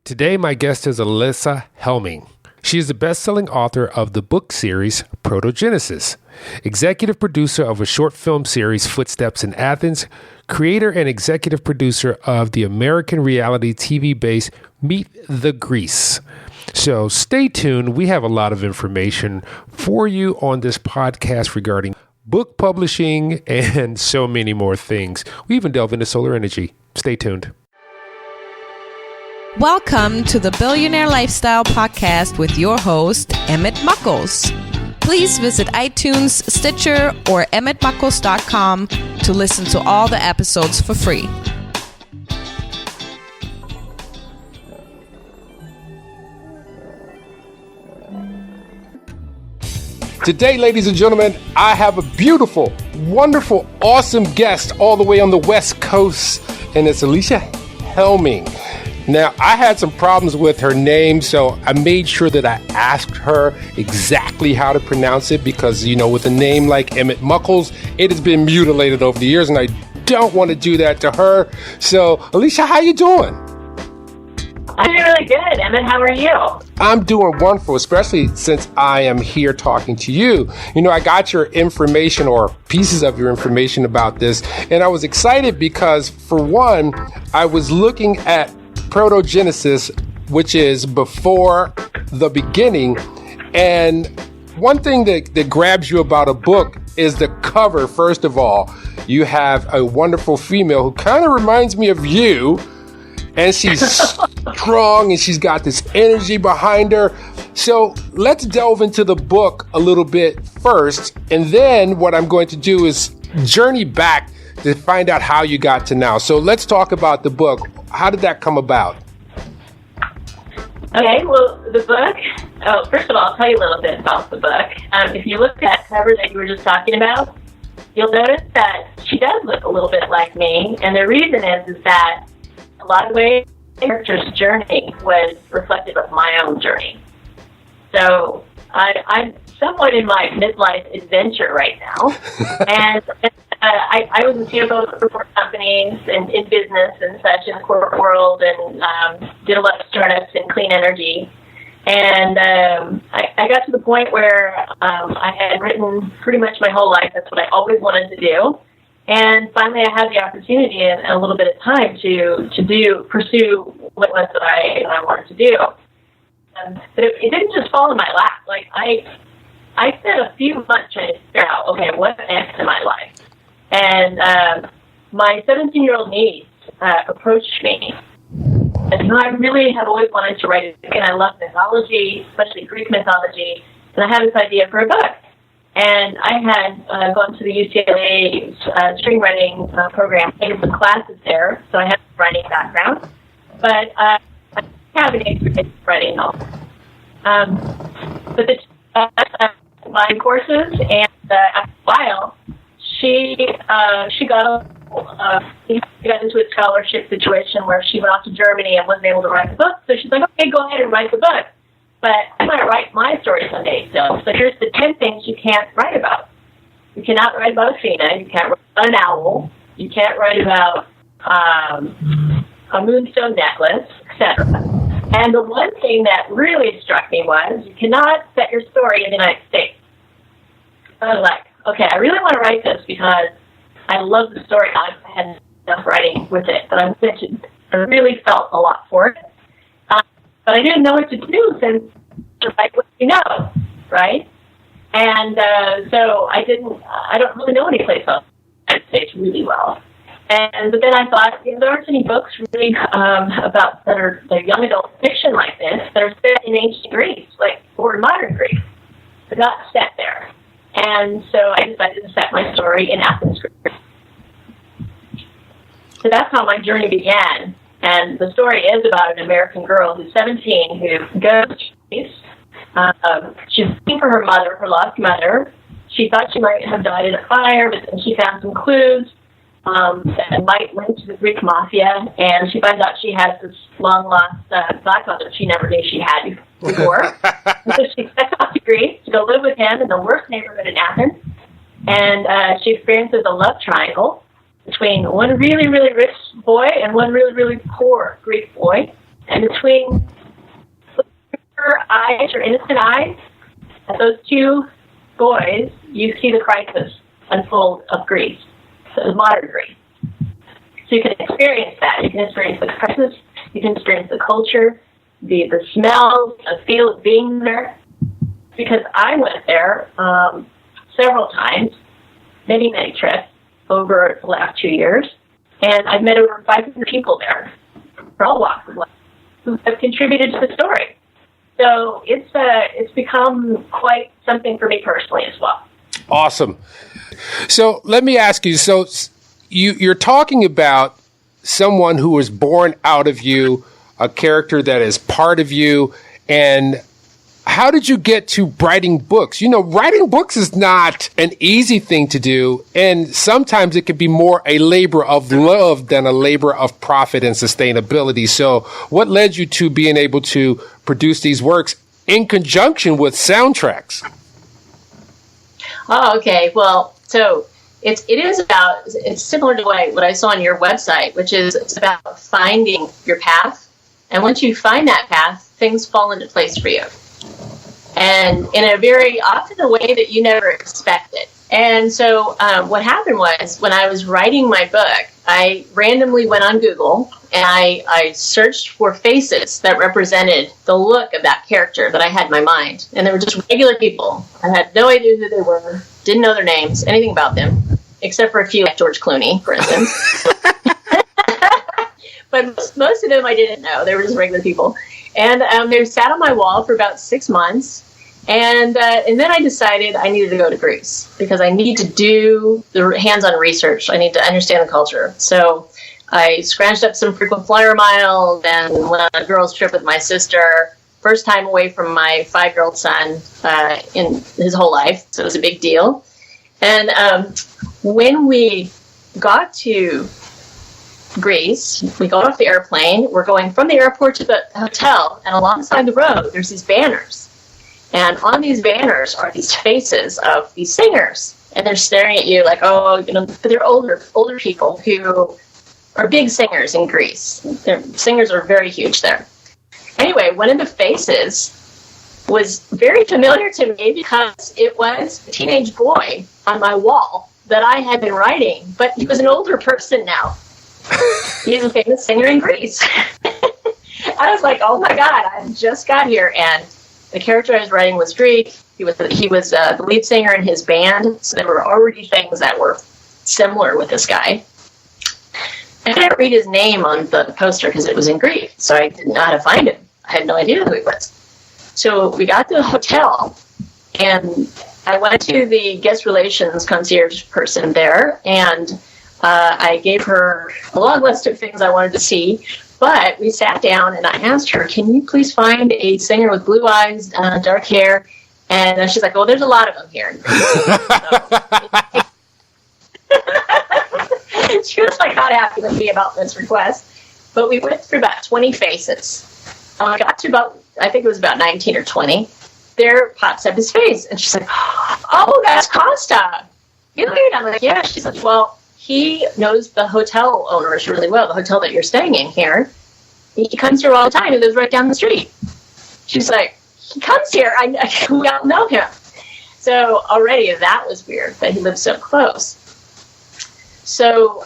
Today, my guest is Alysia Helming. She is the best-selling author of the book series Protogenesis, executive producer of a short film series Footsteps in Athens, creator and executive producer of the American reality TV-based Meet the Grease. So stay tuned. We have a lot of information for you on this podcast regarding book publishing and so many more things. We even delve into solar energy. Stay tuned. Welcome to the Billionaire Lifestyle Podcast with your host, Emmett Muckles. Please visit iTunes, Stitcher, or emmettmuckles.com to listen to all the episodes for free. Today, ladies and gentlemen, I have a beautiful, wonderful, awesome guest all the way on the West Coast, and it's Alysia Helming. Now, I had some problems with her name, so I made sure that I asked her exactly how to pronounce it because, you know, with a name like Emmett Muckles, it has been mutilated over the years, and I don't want to do that to her. So, Alysia, how you doing? I'm doing really good. Emmett, how are you? I'm doing wonderful, especially since I am here talking to you. You know, I got your information or pieces of your information about this, and I was excited because, for one, I was looking at Protogenesis, which is before the beginning. And one thing that grabs you about a book is the cover. First of all, you have a wonderful female who kind of reminds me of you, and she's strong and she's got this energy behind her. So let's delve into the book a little bit first. And then what I'm going to do is journey back to find out how you got to now. So let's talk about the book. How did that come about? Okay, well, the book, first of all, I'll tell you a little bit about the book. If you look at that cover that you were just talking about, you'll notice that she does look a little bit like me. And the reason is that a lot of ways the character's journey was reflective of my own journey. So I'm somewhat in my midlife adventure right now. And I was a CFO for companies and in business and such in the corporate world, and did a lot of startups in clean energy. And I got to the point where I had written pretty much my whole life. That's what I always wanted to do. And finally, I had the opportunity and a little bit of time to pursue what it was that I wanted to do. But it didn't just fall in my lap. Like I spent a few months trying to figure out, okay, what's next in my life? And my 17-year-old niece approached me. And, you know, I really have always wanted to write a book, and I love mythology, especially Greek mythology, and I had this idea for a book. And I had gone to the UCLA screenwriting program, taken some classes there, so I have a writing background. But I have an expertise in writing novels. But the online courses, and after a while, she got into a scholarship situation where she went off to Germany and wasn't able to write the book. So she's like, okay, go ahead and write the book. But I might write my story someday still. So here's the 10 things you can't write about. You cannot write about Athena. You can't write about an owl. You can't write about a moonstone necklace, etc. And the one thing that really struck me was you cannot set your story in the United States. I was like, okay, I really want to write this because I love the story. I had enough writing with it, but I really felt a lot for it. But I didn't know what to do since to write what you know, right? And so I don't really know any place else in the United States really well. But then I thought, you know, there aren't any books really about that are young adult fiction like this that are set in ancient Greece, like or modern Greece. They're not set there. And so I decided to set my story in Athens, Greece. So that's how my journey began. And the story is about an American girl who's 17 who goes to Greece. She's looking for her mother, her lost mother. She thought she might have died in a fire, but then she found some clues that might link to the Greek mafia, and she finds out she has this long-lost godmother she never knew she had before. So she sets off to Greece to go live with him in the worst neighborhood in Athens, and she experiences a love triangle between one really, really rich boy and one really, really poor Greek boy. And between her eyes, her innocent eyes, and those two boys, you see the crisis unfold of Greece, so modern Greece. So you can experience that. You can experience the crisis. You can experience the culture, the smells, the feel of being there. Because I went there several times, many trips over the last 2 years, and I've met over 500 people there from all walks of life who have contributed to the story. So it's become quite something for me personally as well. Awesome. So let me ask you, so you're talking about someone who was born out of you, a character that is part of you, and how did you get to writing books? You know, writing books is not an easy thing to do, and sometimes it can be more a labor of love than a labor of profit and sustainability. So what led you to being able to produce these works in conjunction with soundtracks? Oh, okay. Well, so it's similar to what I saw on your website, which is it's about finding your path. And once you find that path, things fall into place for you. And in a very often a way that you never expected. And so what happened was when I was writing my book, I randomly went on Google and I searched for faces that represented the look of that character that I had in my mind. And they were just regular people. I had no idea who they were, didn't know their names, anything about them, except for a few like George Clooney, for instance. But most of them I didn't know. They were just regular people. And they sat on my wall for about 6 months. And then I decided I needed to go to Greece because I need to do the hands-on research. I need to understand the culture. So I scrounged up some frequent flyer miles and went on a girls' trip with my sister. First time away from my 5-year-old son in his whole life. So it was a big deal. And when we got to Greece, we got off the airplane. We're going from the airport to the hotel. And alongside the road, there's these banners. And on these banners are these faces of these singers. And they're staring at you like, oh, you know, but they're older people who are big singers in Greece. Their singers are very huge there. Anyway, one of the faces was very familiar to me because it was a teenage boy on my wall that I had been writing, but he was an older person now. He's a famous singer in Greece. I was like, oh my God, I just got here. And the character I was writing was Greek. He was the lead singer in his band, so there were already things that were similar with this guy. I didn't read his name on the poster because it was in Greek, so I didn't know how to find him. I had no idea who he was. So we got to the hotel, and I went to the guest relations concierge person there, and I gave her a long list of things I wanted to see. But we sat down and I asked her, can you please find a singer with blue eyes, dark hair? And she's like, well, there's a lot of them here. She was like not happy with me about this request. But we went through about 20 faces. I got to I think it was about 19 or 20. There pops up his face. And she's like, oh, that's Costa. I'm like, yeah. She's like, well, he knows the hotel owners really well, the hotel that you're staying in here. He comes here all the time. He lives right down the street. She's like, he comes here. We all know him. So already that was weird that he lives so close. So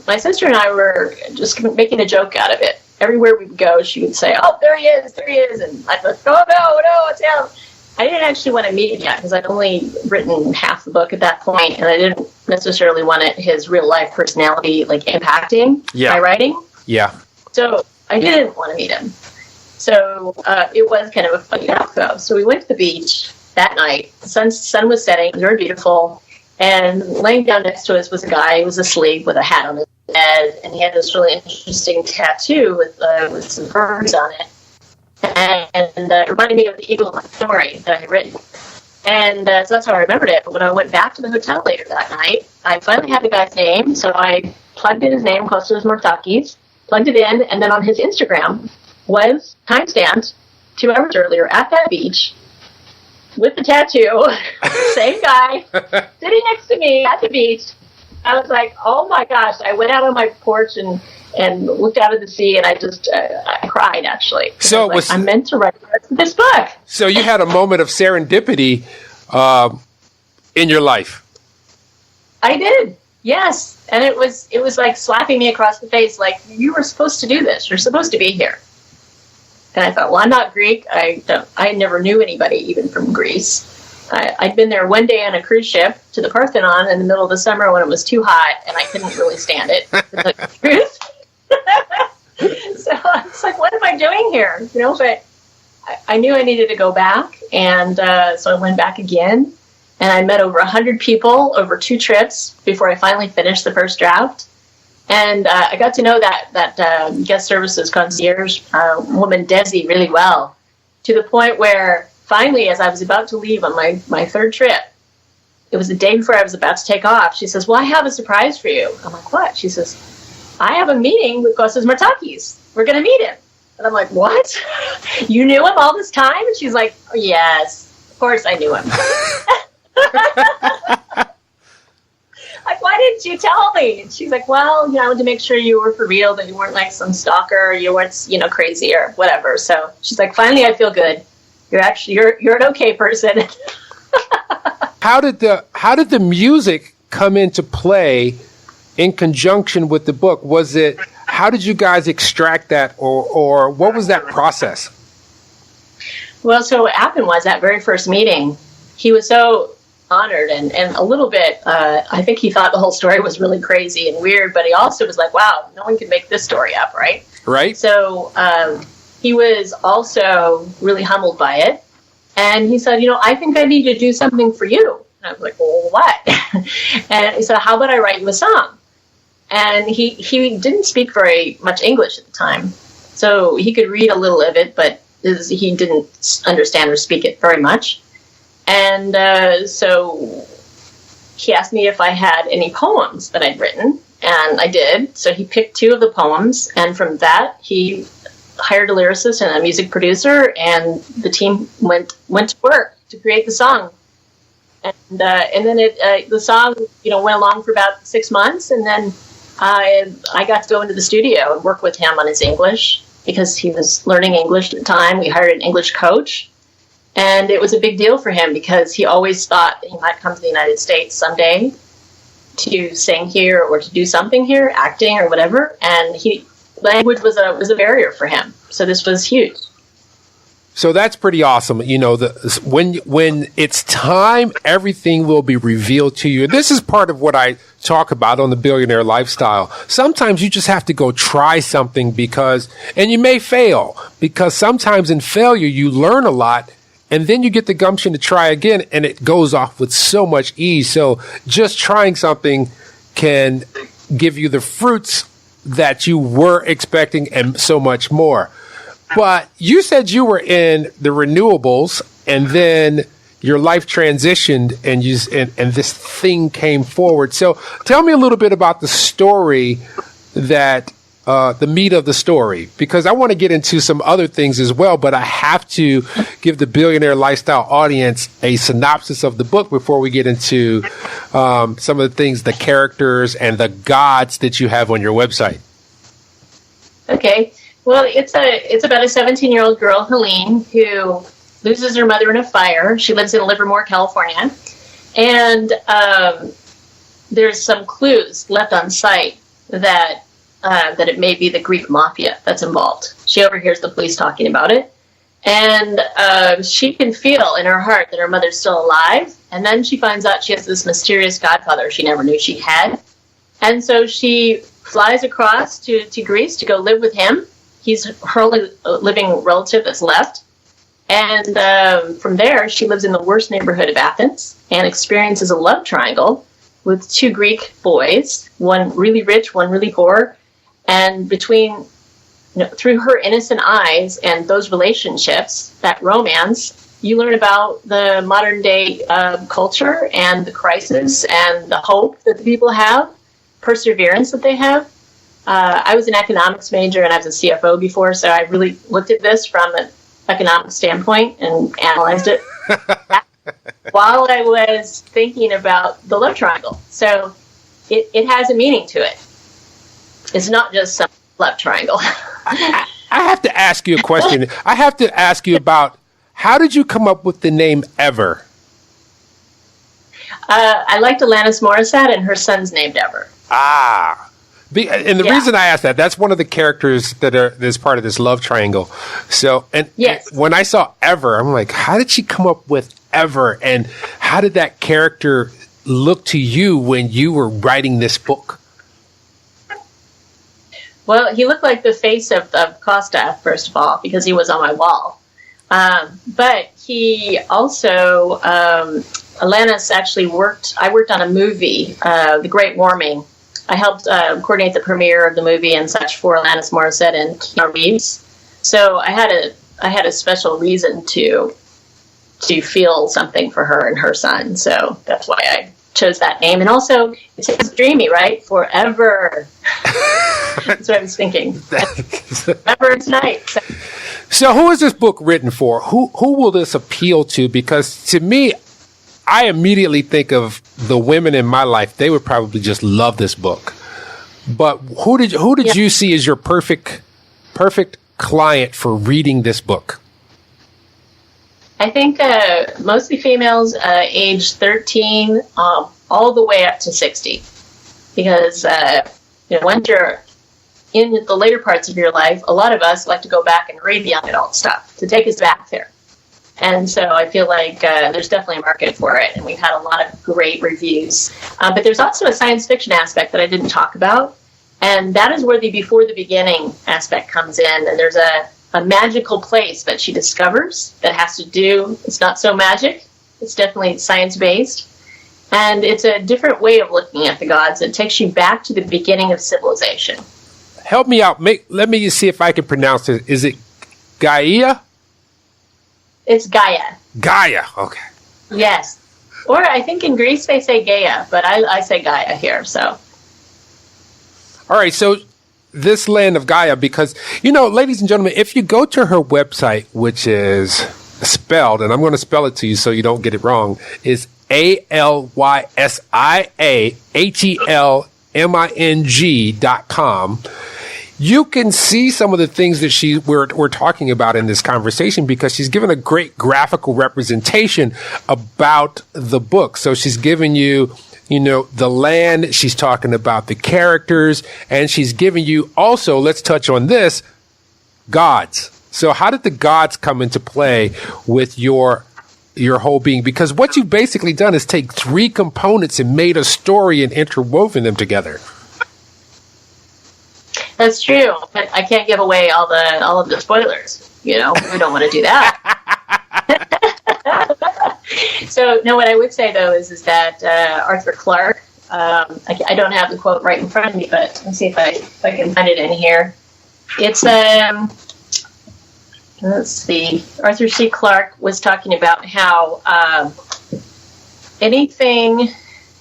my sister and I were just making a joke out of it. Everywhere we would go, she would say, oh, there he is. And I'd be like, oh, no, it's him. I didn't actually want to meet him yet because I'd only written half the book at that point, and I didn't necessarily want his real life personality like impacting my writing. Yeah. So I didn't want to meet him. So it was kind of a funny outcome. So we went to the beach that night. The sun was setting. It was very beautiful. And laying down next to us was a guy who was asleep with a hat on his head, and he had this really interesting tattoo with some birds on it. And it reminded me of the eagle in my story that I had written. And so that's how I remembered it. But when I went back to the hotel later that night, I finally had the guy's name. So I plugged in his name, Kostas Martakis, plugged it in, and then on his Instagram was timestamped 2 hours earlier at that beach with the tattoo, same guy, sitting next to me at the beach. I was like, oh my gosh. I went out on my porch and and looked out at the sea, and I cried, actually. So I'm meant to write this book. So you had a moment of serendipity in your life. I did, yes. And it was like slapping me across the face, like, you were supposed to do this. You're supposed to be here. And I thought, well, I'm not Greek. I never knew anybody even from Greece. I'd been there one day on a cruise ship to the Parthenon in the middle of the summer when it was too hot, and I couldn't really stand it. So I was like, what am I doing here? But I knew I needed to go back, and so I went back again, and I met over 100 people over 2 trips before I finally finished the first draft. And I got to know that guest services concierge woman, Desi, really well, to the point where finally, as I was about to leave on my third trip, it was the day before I was about to take off, she says, well, I have a surprise for you. I'm like, what? She says, I have a meeting with Kostas Martakis. We're going to meet him. And I'm like, what? You knew him all this time? And she's like, oh, yes, of course I knew him. Like, why didn't you tell me? And she's like, well, I wanted to make sure you were for real, that you weren't like some stalker, you weren't, crazy or whatever. So she's like, finally, I feel good. You're an okay person. How did the music come into play in conjunction with the book? How did you guys extract that, or what was that process? Well, so what happened was that very first meeting, he was so honored and a little bit, I think he thought the whole story was really crazy and weird, but he also was like, wow, no one can make this story up, right? Right. So he was also really humbled by it. And he said, I think I need to do something for you. And I was like, well, what? And he said, how about I write you a song? And he didn't speak very much English at the time. So he could read a little of it, but he didn't understand or speak it very much. And so he asked me if I had any poems that I'd written, and I did. So he picked 2 of the poems, and from that, he hired a lyricist and a music producer, and the team went to work to create the song. And then the song, went along for about 6 months, and then I got to go into the studio and work with him on his English because he was learning English at the time. We hired an English coach. And it was a big deal for him because he always thought that he might come to the United States someday to sing here or to do something here, acting or whatever. And language was a barrier for him. So this was huge. So that's pretty awesome. When it's time, everything will be revealed to you. This is part of what I talk about on the Billionaire Lifestyle. Sometimes you just have to go try something and you may fail, because sometimes in failure, you learn a lot. And then you get the gumption to try again, and it goes off with so much ease. So just trying something can give you the fruits that you were expecting and so much more. But you said you were in the renewables, and then your life transitioned, and this thing came forward. So tell me a little bit about the story the meat of the story, because I want to get into some other things as well, but I have to give the Billionaire Lifestyle audience a synopsis of the book before we get into some of the things, the characters and the gods that you have on your website. Okay. Well, it's about a 17-year-old girl, Helene, who loses her mother in a fire. She lives in Livermore, California. And there's some clues left on site that it may be the Greek mafia that's involved. She overhears the police talking about it, and she can feel in her heart that her mother's still alive, and then she finds out she has this mysterious godfather she never knew she had, and so she flies across to Greece to go live with him. He's her only living relative that's left, and from there she lives in the worst neighborhood of Athens and experiences a love triangle with 2 Greek boys, one really rich, one really poor. And through her innocent eyes and those relationships, that romance, you learn about the modern day culture and the crisis and the hope that the people have, perseverance that they have. I was an economics major and I was a CFO before, so I really looked at this from an economic standpoint and analyzed it while I was thinking about the love triangle. So it has a meaning to it. It's not just some love triangle. I have to ask you a question. I have to ask you about, how did you come up with the name Ever? I liked Alanis Morissette, and her son's named Ever. Ah. And the reason I asked that's one of the characters that's part of this love triangle. So, and when I saw Ever, I'm like, how did she come up with Ever? And how did that character look to you when you were writing this book? Well, he looked like the face of Costa, first of all, because he was on my wall. But he also, Alanis actually I worked on a movie, The Great Warming. I helped coordinate the premiere of the movie and such for Alanis Morissette and Keanu Reeves. So I had a special reason to feel something for her and her son. So that's why I chose that name. And also, it sounds dreamy, right? Forever. That's what I was thinking. Forever tonight. So who is this book written for? Who will this appeal to? Because to me, I immediately think of the women in my life. They would probably just love this book. But who did you see as your perfect client for reading this book? I think mostly females age 13 all the way up to 60. Because once you're in the later parts of your life, a lot of us like to go back and read the young adult stuff to take us back there. And so I feel like there's definitely a market for it, and we've had a lot of great reviews. But there's also a science fiction aspect that I didn't talk about, and that is where the before the beginning aspect comes in. And there's a magical place that she discovers that has to do, it's not so magic, it's definitely science-based, and it's a different way of looking at the gods. It takes you back to the beginning of civilization. Help me out. Let me see if I can pronounce it. Is it Gaia? It's Gaia. Gaia, okay. Yes. Or I think in Greece they say Gaia, but I say Gaia here, so. All right, so this land of Gaia, because, ladies and gentlemen, if you go to her website, which is spelled, and I'm going to spell it to you so you don't get it wrong, is ALYSIAHELMING.com. You can see some of the things that we're talking about in this conversation, because she's given a great graphical representation about the book. So she's given you, the land, she's talking about the characters, and she's giving you also, let's touch on this, gods. So how did the gods come into play with your whole being? Because what you've basically done is take three components and made a story and interwoven them together. That's true, but I can't give away all of the spoilers. We don't want to do that. So, no, what I would say though is that Arthur Clarke. I don't have the quote right in front of me, but let's see if I can find it in here. It's let's see. Arthur C. Clarke was talking about how anything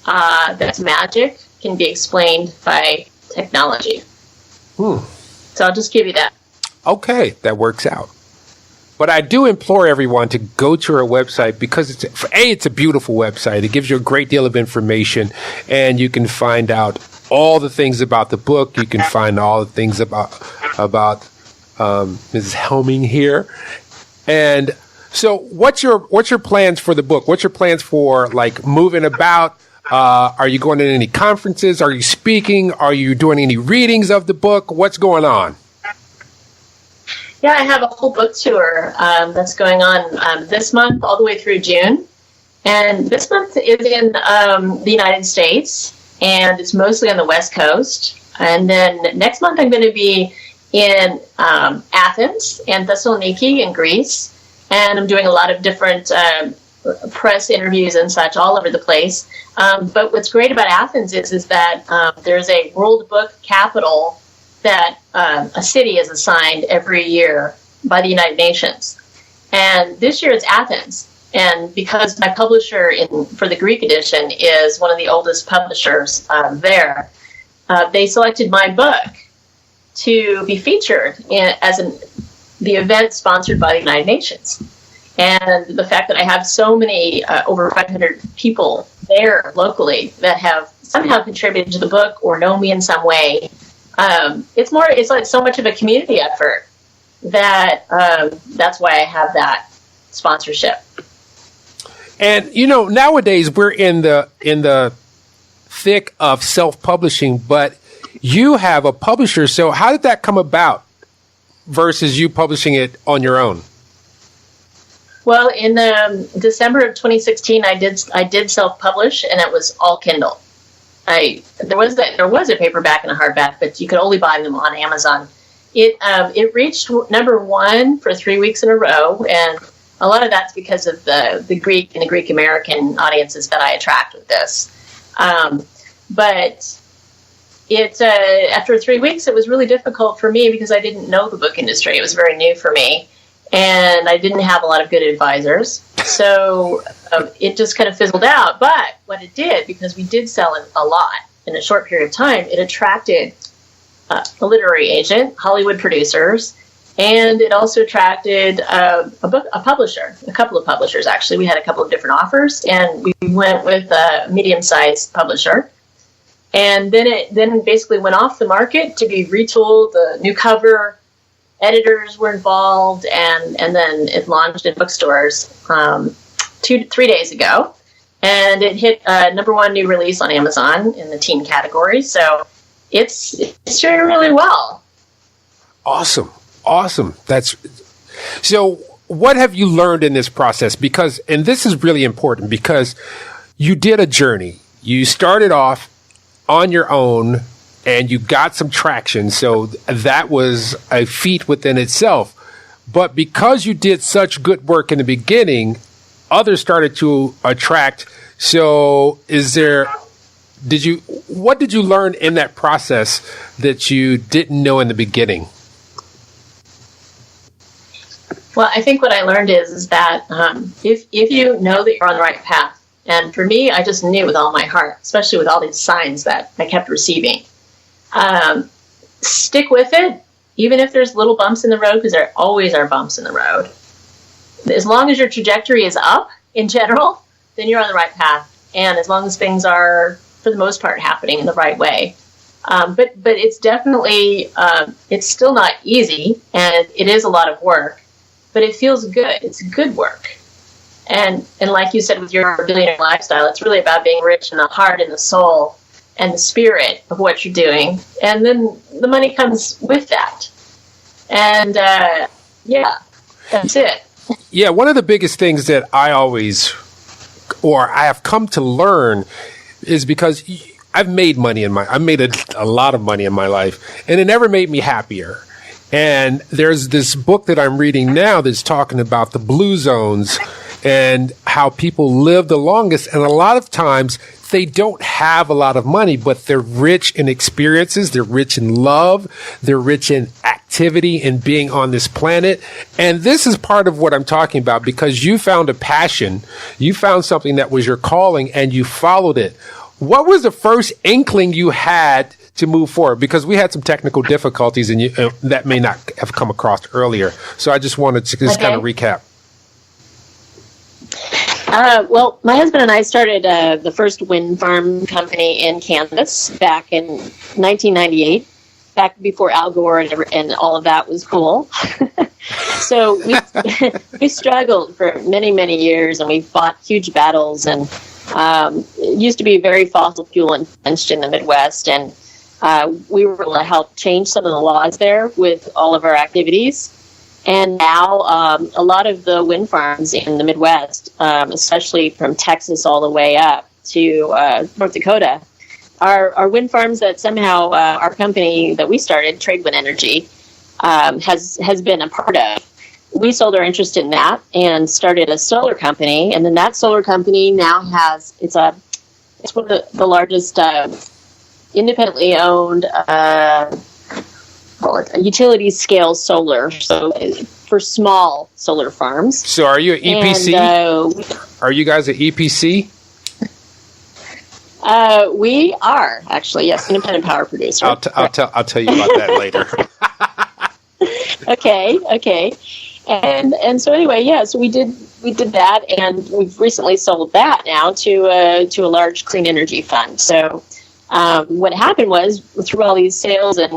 that's magic can be explained by technology. So I'll just give you that. Okay, that works out. But I do implore everyone to go to her website, because it's a beautiful website. It gives you a great deal of information, and you can find out all the things about the book. You can find all the things about Mrs. Helming here. And so what's your plans for the book? What's your plans for moving about? Are you going to any conferences? Are you speaking? Are you doing any readings of the book? What's going on? Yeah, I have a whole book tour that's going on this month all the way through June. And this month is in the United States, and it's mostly on the West Coast. And then next month I'm going to be in Athens and Thessaloniki in Greece. And I'm doing a lot of different press interviews and such all over the place. But what's great about Athens is that there's a World Book Capital that a city is assigned every year by the United Nations. And this year it's Athens. And because my publisher for the Greek edition is one of the oldest publishers there, they selected my book to be featured as the event sponsored by the United Nations. And the fact that I have so many, over 500 people there locally that have somehow contributed to the book or know me in some way, It's like so much of a community effort that that's why I have that sponsorship. And nowadays we're in the thick of self-publishing, but you have a publisher. So how did that come about versus you publishing it on your own? Well, in December of 2016, I did self-publish, and it was all Kindle. There was a paperback and a hardback, but you could only buy them on Amazon. It reached #1 for 3 weeks in a row, and a lot of that's because of the Greek and the Greek American audiences that I attract with this. But after 3 weeks, it was really difficult for me because I didn't know the book industry. It was very new for me, and I didn't have a lot of good advisors. So it just kind of fizzled out. But what it did, because we did sell it a lot in a short period of time, it attracted a literary agent, Hollywood producers, and it also attracted a publisher, a couple of publishers, actually. We had a couple of different offers, and we went with a medium-sized publisher. And then it basically went off the market to be retooled. The new cover, editors were involved, and then it launched in bookstores 3 days ago. And it hit #1 new release on Amazon in the teen category. So it's doing really well. Awesome. So what have you learned in this process? And this is really important because you did a journey. You started off on your own and you got some traction. So that was a feat within itself. But because you did such good work in the beginning, others started to attract. So what did you learn in that process that you didn't know in the beginning? Well, I think what I learned is that if you know that you're on the right path, and for me, I just knew with all my heart, especially with all these signs that I kept receiving, stick with it, even if there's little bumps in the road, because there always are bumps in the road. As long as your trajectory is up in general, then you're on the right path. And as long as things are, for the most part, happening in the right way. But it's definitely, it's still not easy, and it is a lot of work. But it feels good. It's good work. And like you said with your billionaire lifestyle, it's really about being rich in the heart and the soul and the spirit of what you're doing. And then the money comes with that. And that's it. Yeah, one of the biggest things that I have come to learn is because I've made money I've made a lot of money in my life, and it never made me happier. And there's this book that I'm reading now that's talking about the blue zones and how people live the longest. And a lot of times they don't have a lot of money, but they're rich in experiences. They're rich in love. They're rich in activity and being on this planet. And this is part of what I'm talking about, because you found a passion. You found something that was your calling and you followed it. What was the first inkling you had to move forward? Because we had some technical difficulties and that may not have come across earlier. So I just wanted to kind of recap. Well, my husband and I started the first wind farm company in Kansas back in 1998, back before Al Gore and all of that was cool. So we struggled for many, many years, and we fought huge battles, and it used to be very fossil fuel entrenched in the Midwest, and we were able to help change some of the laws there with all of our activities. And now a lot of the wind farms in the Midwest, especially from Texas all the way up to North Dakota, are wind farms that somehow our company that we started, Tradewind Energy, has been a part of. We sold our interest in that and started a solar company, and then that solar company now it's one of the largest independently owned utility scale solar, so for small solar farms. So are you an EPC? And, are you guys an EPC? We are actually, yes, independent power producer. I'll tell you about that later. Okay. And so anyway, so we did that, and we've recently sold that now to a large clean energy fund. So what happened was, through all these sales and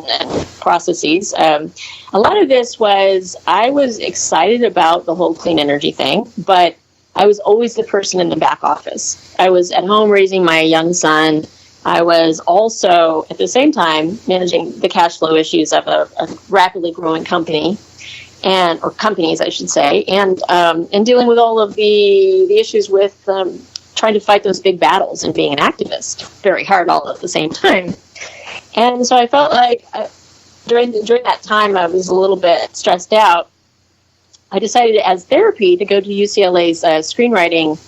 processes, a lot of this was, I was excited about the whole clean energy thing, but I was always the person in the back office. I was at home raising my young son. I was also, at the same time, managing the cash flow issues of a rapidly growing company, or companies, I should say, and dealing with all of the issues with trying to fight those big battles and being an activist, very hard all at the same time. And so I felt like during that time I was a little bit stressed out. I decided as therapy to go to UCLA's screenwriting.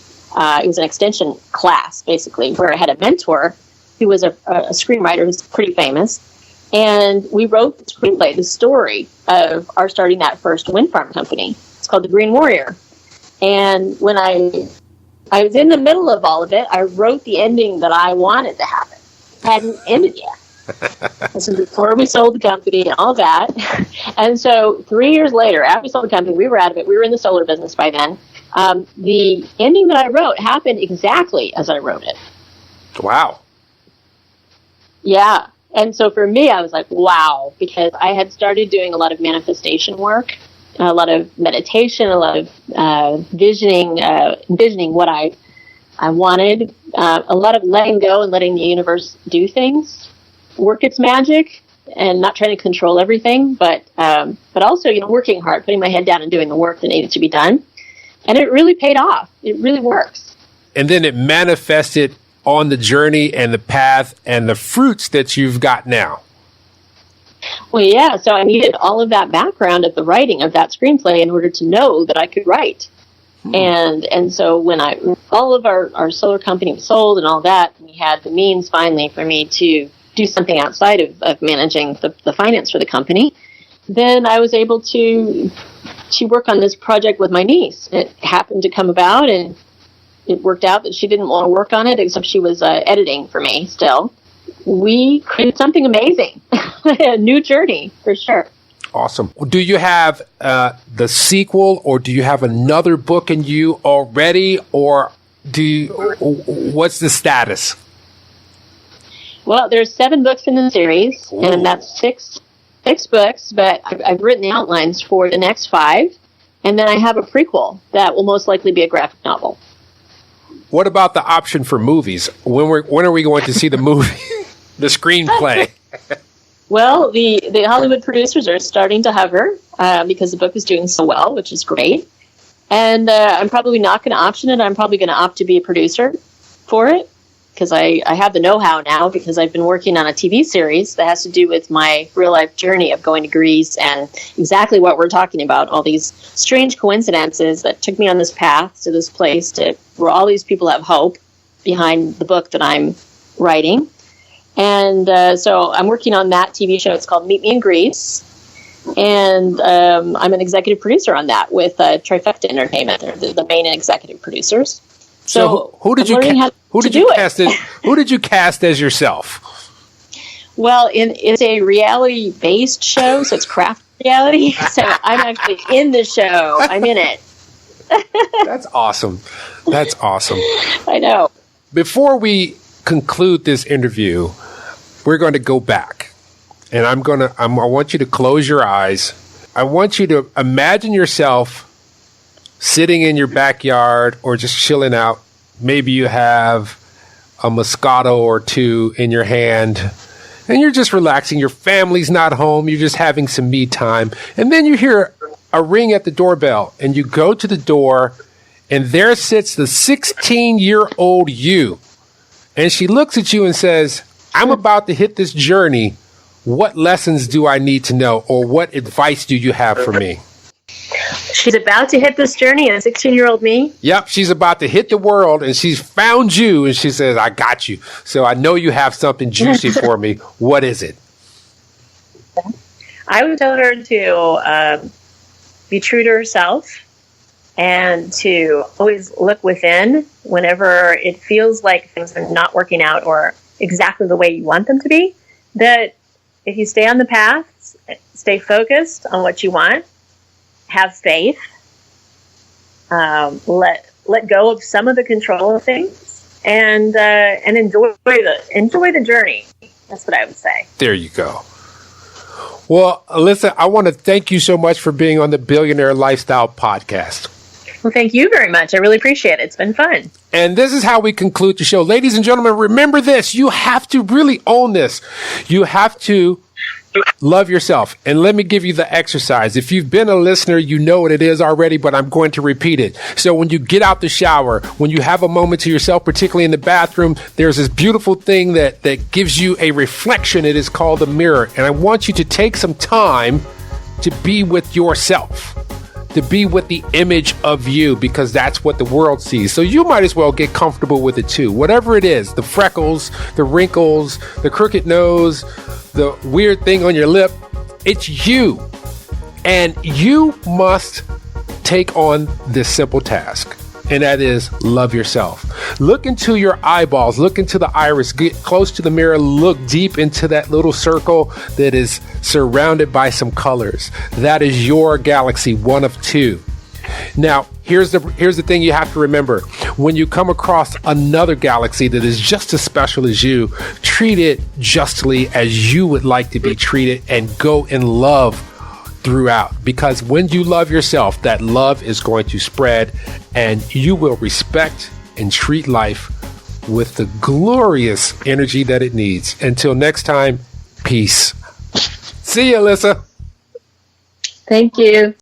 It was an extension class, basically, where I had a mentor who was a screenwriter who's pretty famous. And we wrote the screenplay, the story of our starting that first wind farm company. It's called The Green Warrior. And when I was in the middle of all of it, I wrote the ending that I wanted to happen. It hadn't ended yet. This is before we sold the company and all that. And so 3 years later, after we sold the company, we were out of it. We were in the solar business by then. The ending that I wrote happened exactly as I wrote it. Wow. Yeah. And so for me, I was like, wow, because I had started doing a lot of manifestation work, a lot of meditation, a lot of envisioning what I wanted, a lot of letting go and letting the universe do things, work its magic, and not trying to control everything, but also, working hard, putting my head down and doing the work that needed to be done. And it really paid off. It really works. And then it manifested on the journey and the path and the fruits that you've got now. Well, yeah. So I needed all of that background of the writing of that screenplay in order to know that I could write. And so when all of our solar company was sold and all that, we had the means finally for me to do something outside of managing the finance for the company. Then I was able to work on this project with my niece. It happened to come about, and it worked out that she didn't want to work on it, except she was editing for me still. We created something amazing. A new journey, for sure. Awesome. Do you have the sequel, or do you have another book in you already, or what's the status? Well, there's 7 books in the series, and that's six books, but I've written the outlines for the next 5, and then I have a prequel that will most likely be a graphic novel. What about the option for movies? When are we going to see the movie, the screenplay? Well, the Hollywood producers are starting to hover because the book is doing so well, which is great. And I'm probably not going to option it. I'm probably going to opt to be a producer for it, because I have the know-how now, because I've been working on a TV series that has to do with my real-life journey of going to Greece and exactly what we're talking about, all these strange coincidences that took me on this path to this place where all these people have hope behind the book that I'm writing. And so I'm working on that TV show. It's called Meet Me in Greece. And I'm an executive producer on that with Trifecta Entertainment. They're the main executive producers. So who did you cast as yourself? Well, it's a reality-based show, so it's craft reality. So I'm actually in the show. I'm in it. That's awesome. That's awesome. I know. Before we conclude this interview, we're going to go back, and I want you to close your eyes. I want you to imagine yourself sitting in your backyard or just chilling out. Maybe you have a Moscato or 2 in your hand, and you're just relaxing. Your family's not home. You're just having some me time. And then you hear a ring at the doorbell, and you go to the door, and there sits the 16-year-old you. And she looks at you and says, I'm about to hit this journey. What lessons do I need to know, or what advice do you have for me? She's about to hit this journey, and 16-year-old me? Yep, she's about to hit the world, and she's found you, and she says, I got you. So I know you have something juicy for me. What is it? I would tell her to be true to herself and to always look within whenever it feels like things are not working out or exactly the way you want them to be. That if you stay on the path, stay focused on what you want, have faith, let go of some of the control of things, and enjoy the journey. That's what I would say. There you go. Well, Alysia, I want to thank you so much for being on the Billionaire Lifestyle Podcast. Well, thank you very much. I really appreciate it. It's been fun. And this is how we conclude the show. Ladies and gentlemen, remember this. You have to really own this. You have to love yourself. And let me give you the exercise. If you've been a listener, you know what it is already, but I'm going to repeat it. So when you get out the shower, when you have a moment to yourself, particularly in the bathroom, there's this beautiful thing that gives you a reflection. It is called a mirror. And I want you to take some time to be with yourself, to be with the image of you, because that's what the world sees. So you might as well get comfortable with it too. Whatever it is, the freckles, the wrinkles, the crooked nose, the weird thing on your lip, it's you. And you must take on this simple task, and that is love yourself. Look into your eyeballs, look into the iris, get close to the mirror, look deep into that little circle that is surrounded by some colors. That is your galaxy, one of two. Now, here's the thing you have to remember. When you come across another galaxy that is just as special as you, treat it justly as you would like to be treated, and go in love throughout. Because when you love yourself, that love is going to spread, and you will respect and treat life with the glorious energy that it needs. Until next time, peace. See you, Alysia. Thank you.